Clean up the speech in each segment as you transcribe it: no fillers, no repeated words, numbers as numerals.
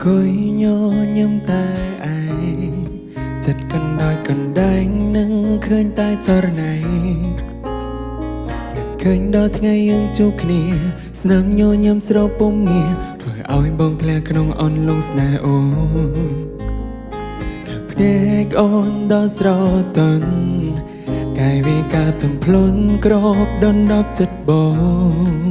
អង្គុយញញឹមតែឯងចិត្តកាន់ដោយកណ្ដែងនឹងឃើញតែចរណៃនឹកឃើញដល់ថ្ងៃយើងជួបគ្នាស្នាមញញឹមស្រពំងារធ្វើឲ្យបងធ្លាក់ក្នុងអន់លងស្នេហ៍អូនធ្វើភ្នែកអូនដល់ស្រទន់កាយវិការទន់ភ្លន់ក្របដណ្ដប់ចិត្តបង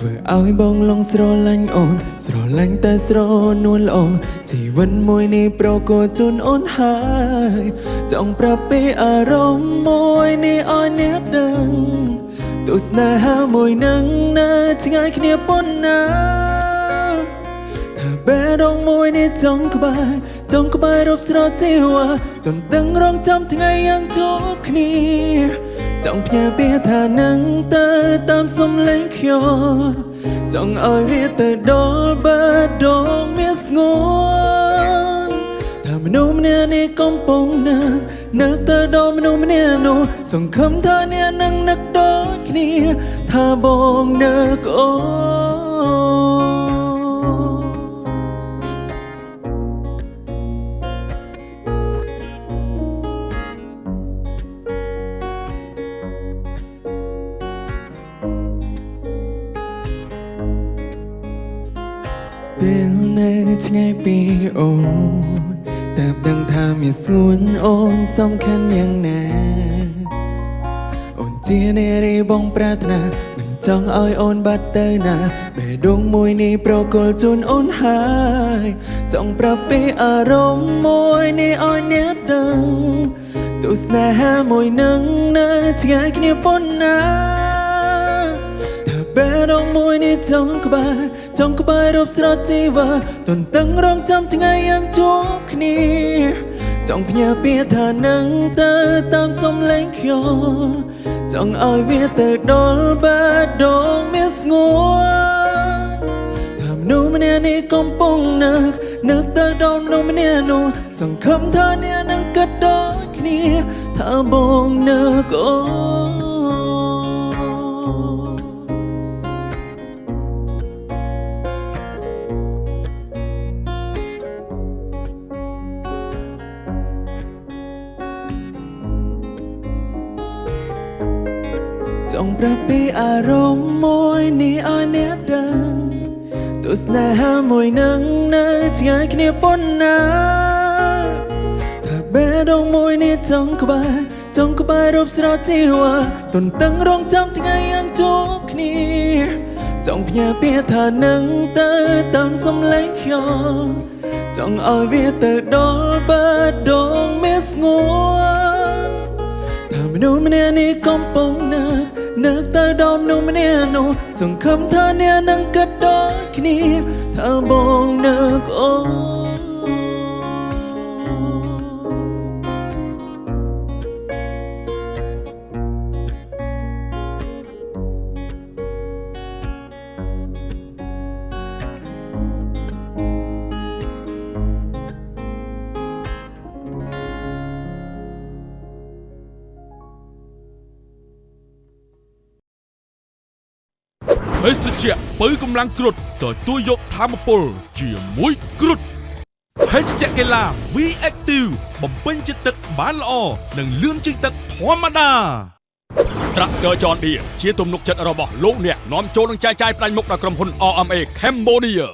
ធ្វើឲ្យបងលងស្រឡាញ់អូនស្រឡាញ់តែស្រនួលអូនជីវិតមួយនេះប្រកួតជូនអូនហើយចង់ប្រាប់ពីអារម្មណ៍មួយនេះឲ្យអ្នកដឹងទស្សនាមួយនឹងនៅឆ្ងាយគ្នាប៉ុណ្ណាថាបេះដូងមួយនេះចង់ក្បែររប់ស្រោចជីវ៉ាទន្ទឹងរង់ចាំថ្ងៃយ៉ាងជួបគ្នាចង់ផ្ញើពាក្យថានឹងទៅតាមសំឡេងខ្ញុំចង់ឲ្យវាទៅដល់បេះដូងមានស្ងួនថាមនុស្សម្នាក់នេះកំពុងនឹកទៅដល់មនុស្សម្នាក់នោះសង្ឃឹមថាអ្នកនឹងនឹកដូចគ្នាថាបងនឹកអូពេលនៅឆ្ងាយពីអូនតែដឹងថាមានស្ងួនអូនសំខាន់យ៉ាងណាអូនជាអ្នករីបងប្រាថ្នាមិនចង់ឲ្យអូនបាត់ទៅណាបេះដូងមួយនេះប្រគល់ជូនអូនហើយចង់ប្រាប់ពីអារម្មណ៍មួយនេះឲ្យអ្នកដឹងទស្សនាមួយនឹងនៅឆ្ងាយគ្នាប៉ុណ្ណាបេះដូងមួយនេះចង់ក្បែររប់ស្រោចជីវ៉ាទន្ទឹងរង់ចាំថ្ងៃយ៉ាងជួបគ្នាចង់ផ្ញើពាក្យថានឹងទៅតាមសំឡេងខ្ញុំចង់ឲ្យវាទៅដល់បេះដូងមានស្ងួនថាមនុស្សម្នាក់នេះកំពុងនឹកទៅដល់មនុស្សម្នាក់នោះសង្ឃឹមថាអ្នកនឹងគិតដូចគ្នាថាបងនឹកអូចង់ប្រាប់ពីអារម្មណ៍មួយនេះឲ្យអ្នកដឹងទស្សនាមួយនឹងនៅឆ្ងាយគ្នាប៉ុណ្ណាថាបេះដូងមួយនេះចង់ក្បែររប់ស្រោចជីវ៉ាទន្ទឹងរង់ចាំថ្ងៃយ៉ាងជួបគ្នាចង់ផ្ញើពាក្យថានឹងទៅតាមសំឡេងខ្ញុំចង់ឲ្យវាទៅដល់បេះដូងមានស្ងួនថាមនុស្សម្នាក់នេះកំពុងនឹកទៅដល់មនុស្សម្នាក់នោះសង្ឃឹមថាអ្នកនឹងគិតដូចគ្នាថាបងនឹកអូភេសជ្ជៈបើកម្លាំងគ្រុឌទទួលយកធម្មពលជាមួយគ្រុឌភេសជ្ជៈកីឡា V Active បំពេញជាតិទឹកបានល្អនិងលឿនជាងទឹកធម្មតា Tractor John Deere ជាទំនុកចិត្តរបស់លោកអ្នកនាំចូលនឹងចែកចាយផ្ដាច់មុខដល់ក្រុមហ៊ុន RMA Cambodia